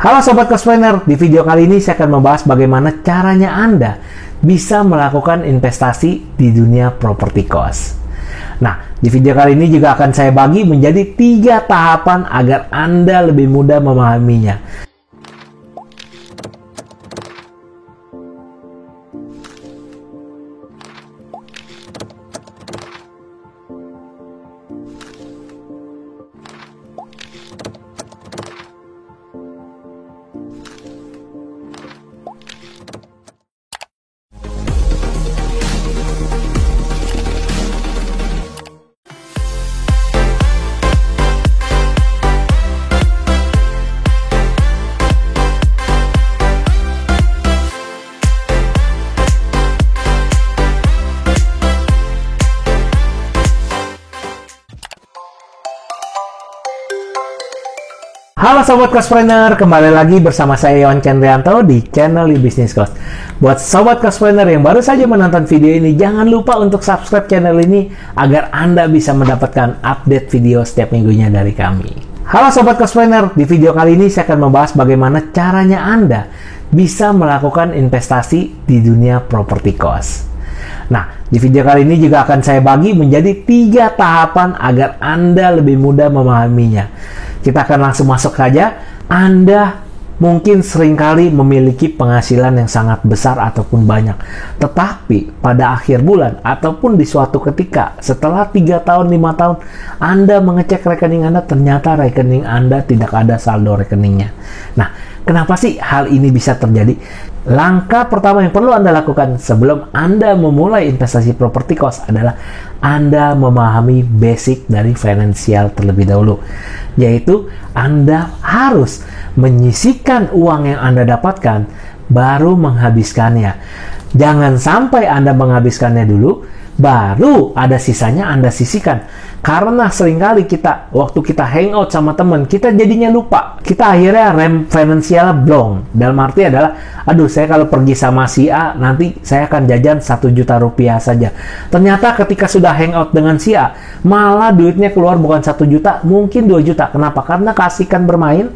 Halo Sobat Cosplanner, di video kali ini saya akan membahas bagaimana caranya Anda bisa melakukan investasi di dunia properti kos. Nah, di video kali ini juga akan saya bagi menjadi 3 tahapan agar Anda lebih mudah memahaminya. Halo Sobat Cosplanner, kembali lagi bersama saya Iwan Chandrianto di channel Business Cost. Buat Sobat Cosplanner yang baru saja menonton video ini, jangan lupa untuk subscribe channel ini agar Anda bisa mendapatkan update video setiap minggunya dari kami. Halo Sobat Cosplanner, di video kali ini saya akan membahas bagaimana caranya Anda bisa melakukan investasi di dunia properti kos. Nah, di video kali ini juga akan saya bagi menjadi 3 tahapan agar Anda lebih mudah memahaminya. Kita akan langsung masuk saja. Anda mungkin seringkali memiliki penghasilan yang sangat besar ataupun banyak. Tetapi pada akhir bulan ataupun di suatu ketika setelah 3 tahun, 5 tahun, Anda mengecek rekening Anda, ternyata rekening Anda tidak ada saldo rekeningnya. Nah, kenapa sih hal ini bisa terjadi? Langkah pertama yang perlu Anda lakukan sebelum Anda memulai investasi properti kos adalah Anda memahami basic dari finansial terlebih dahulu, yaitu Anda harus menyisihkan uang yang Anda dapatkan baru menghabiskannya. Jangan sampai Anda menghabiskannya dulu baru ada sisanya Anda sisihkan. Karena seringkali waktu kita hangout sama teman, kita jadinya lupa. Kita akhirnya rem finansial blong. Dalam arti adalah, aduh saya kalau pergi sama si A, nanti saya akan jajan 1 juta rupiah saja. Ternyata ketika sudah hangout dengan si A, malah duitnya keluar bukan 1 juta, mungkin 2 juta. Kenapa? Karena kasihkan bermain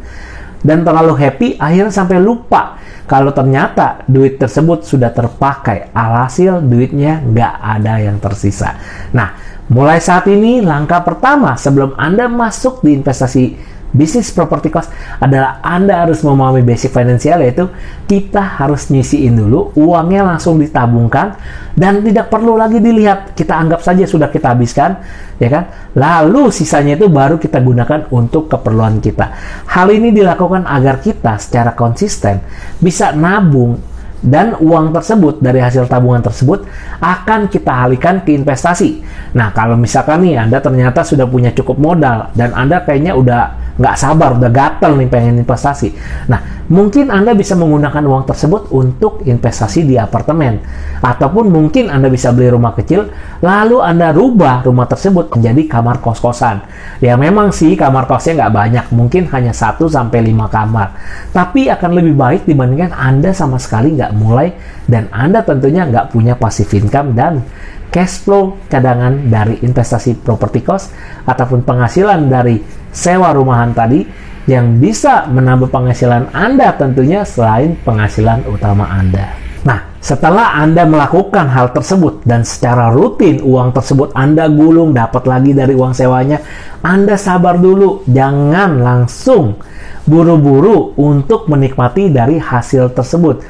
dan terlalu happy, akhirnya sampai lupa kalau ternyata duit tersebut sudah terpakai. Alhasil duitnya nggak ada yang tersisa. Nah, mulai saat ini langkah pertama sebelum Anda masuk di investasi bisnis properti kos adalah Anda harus memahami basic finansial, yaitu kita harus nyisiin dulu, uangnya langsung ditabungkan dan tidak perlu lagi dilihat, kita anggap saja sudah kita habiskan, ya kan? Lalu sisanya itu baru kita gunakan untuk keperluan kita. Hal ini dilakukan agar kita secara konsisten bisa nabung dan uang tersebut dari hasil tabungan tersebut akan kita alihkan ke investasi. Nah, kalau misalkan nih Anda ternyata sudah punya cukup modal dan Anda kayaknya udah nggak sabar, udah gatel nih pengen investasi. Nah, mungkin Anda bisa menggunakan uang tersebut untuk investasi di apartemen. Ataupun mungkin Anda bisa beli rumah kecil, lalu Anda rubah rumah tersebut menjadi kamar kos-kosan. Ya memang sih kamar kosnya nggak banyak, mungkin hanya 1-5 kamar. Tapi akan lebih baik dibandingkan Anda sama sekali nggak mulai dan Anda tentunya nggak punya passive income dan cash flow cadangan dari investasi properti kos ataupun penghasilan dari sewa rumahan tadi yang bisa menambah penghasilan Anda tentunya selain penghasilan utama Anda. Nah, setelah Anda melakukan hal tersebut dan secara rutin uang tersebut Anda gulung dapat lagi dari uang sewanya, Anda sabar dulu, jangan langsung buru-buru untuk menikmati dari hasil tersebut.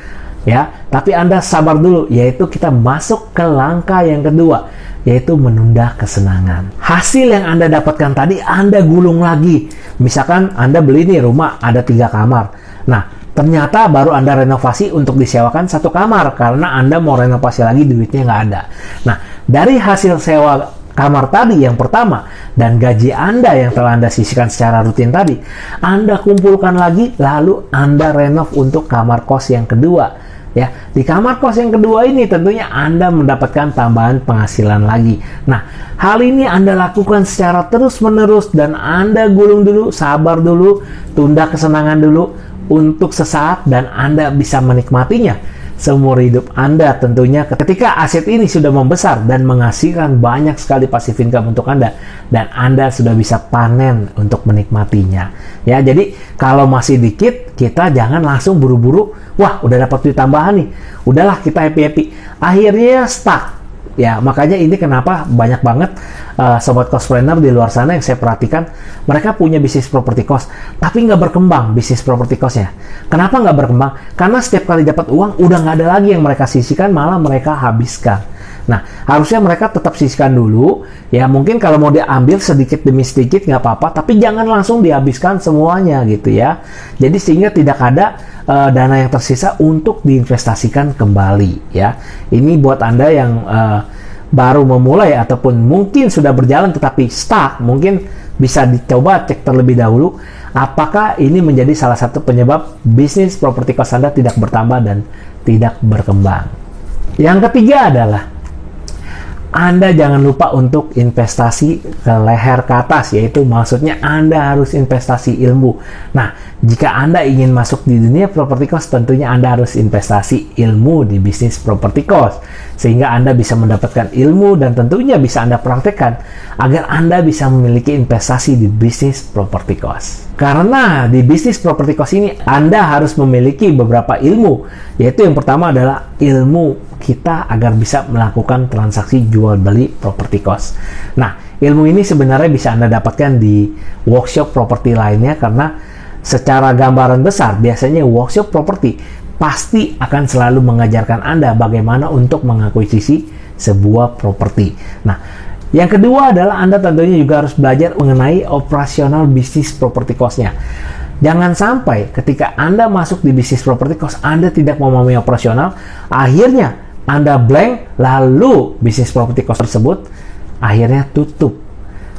Ya, tapi Anda sabar dulu, yaitu kita masuk ke langkah yang kedua, yaitu menunda kesenangan. Hasil yang Anda dapatkan tadi Anda gulung lagi. Misalkan Anda beli nih rumah ada 3 kamar. Nah, ternyata baru Anda renovasi untuk disewakan 1 kamar karena Anda mau renovasi lagi duitnya nggak ada. Nah, dari hasil sewa kamar tadi yang pertama dan gaji Anda yang telah Anda sisihkan secara rutin tadi, Anda kumpulkan lagi lalu Anda renov untuk kamar kos yang kedua. Ya, di kamar kos yang kedua ini tentunya Anda mendapatkan tambahan penghasilan lagi. Nah, hal ini Anda lakukan secara terus-menerus dan Anda gulung dulu, sabar dulu, tunda kesenangan dulu untuk sesaat dan Anda bisa menikmatinya. seumur hidup Anda tentunya ketika aset ini sudah membesar dan menghasilkan banyak sekali passive income untuk Anda dan Anda sudah bisa panen untuk menikmatinya. Ya, jadi kalau masih dikit, kita jangan langsung buru-buru, wah udah dapat duit tambahan nih, udahlah kita happy-happy. Akhirnya stuck. Ya, makanya ini kenapa banyak banget sobat cospreneur di luar sana yang saya perhatikan, mereka punya bisnis property cost, tapi nggak berkembang bisnis property costnya. Kenapa nggak berkembang? Karena setiap kali dapat uang, udah nggak ada lagi yang mereka sisihkan, malah mereka habiskan. Nah, harusnya mereka tetap sisihkan dulu. Ya, mungkin kalau mau diambil sedikit demi sedikit nggak apa-apa, tapi jangan langsung dihabiskan semuanya gitu ya. Jadi sehingga tidak ada dana yang tersisa untuk diinvestasikan kembali ya. Ini buat Anda yang baru memulai ataupun mungkin sudah berjalan tetapi stuck, mungkin bisa dicoba cek terlebih dahulu apakah ini menjadi salah satu penyebab bisnis properti cost Anda tidak bertambah dan tidak berkembang. Yang ketiga adalah Anda jangan lupa untuk investasi ke leher ke atas, yaitu maksudnya Anda harus investasi ilmu. Nah, jika Anda ingin masuk di dunia property cost, tentunya Anda harus investasi ilmu di bisnis property cost. Sehingga Anda bisa mendapatkan ilmu dan tentunya bisa Anda praktekkan agar Anda bisa memiliki investasi di bisnis property cost. Karena di bisnis property cost ini Anda harus memiliki beberapa ilmu, yaitu yang pertama adalah ilmu kita agar bisa melakukan transaksi jual beli property cost. Nah, ilmu ini sebenarnya bisa Anda dapatkan di workshop property lainnya, karena secara gambaran besar biasanya workshop property pasti akan selalu mengajarkan Anda bagaimana untuk mengakuisisi sebuah properti. Nah, yang kedua adalah Anda tentunya juga harus belajar mengenai operasional bisnis property cost-nya. Jangan sampai ketika Anda masuk di bisnis property cost, Anda tidak memahami operasional, akhirnya Anda blank, lalu bisnis property cost tersebut akhirnya tutup.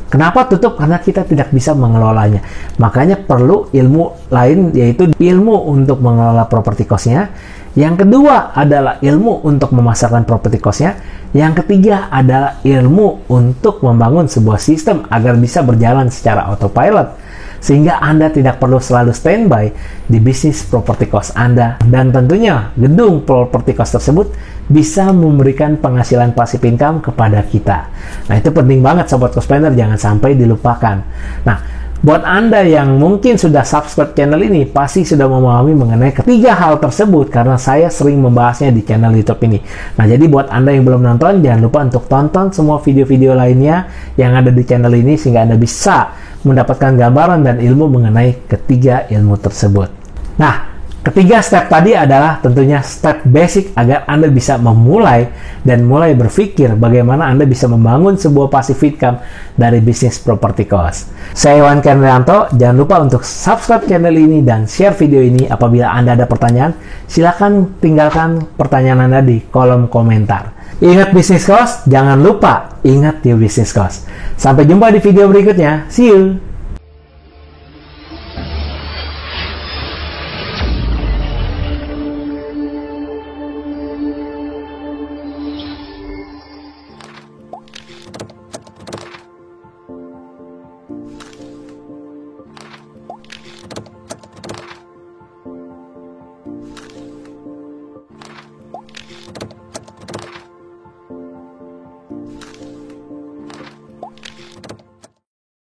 Kenapa tutup? Karena kita tidak bisa mengelolanya. Makanya perlu ilmu lain, yaitu ilmu untuk mengelola property cost-nya. Yang kedua adalah ilmu untuk memasarkan property cost-nya. Yang ketiga adalah ilmu untuk membangun sebuah sistem agar bisa berjalan secara autopilot, sehingga Anda tidak perlu selalu standby di bisnis property cost Anda. Dan tentunya gedung property cost tersebut bisa memberikan penghasilan passive income kepada kita. Nah, itu penting banget sobat cospreneur, jangan sampai dilupakan. Nah, buat Anda yang mungkin sudah subscribe channel ini, pasti sudah memahami mengenai ketiga hal tersebut karena saya sering membahasnya di channel YouTube ini. Nah, jadi buat Anda yang belum nonton, jangan lupa untuk tonton semua video-video lainnya yang ada di channel ini sehingga Anda bisa mendapatkan gambaran dan ilmu mengenai ketiga ilmu tersebut. Nah, ketiga step tadi adalah tentunya step basic agar Anda bisa memulai dan mulai berpikir bagaimana Anda bisa membangun sebuah passive income dari bisnis property cost. Saya Iwan Kenrianto, jangan lupa untuk subscribe channel ini dan share video ini. Apabila Anda ada pertanyaan, silakan tinggalkan pertanyaan Anda di kolom komentar. Ingat bisnis cost, jangan lupa ingat di bisnis cost. Sampai jumpa di video berikutnya. See you!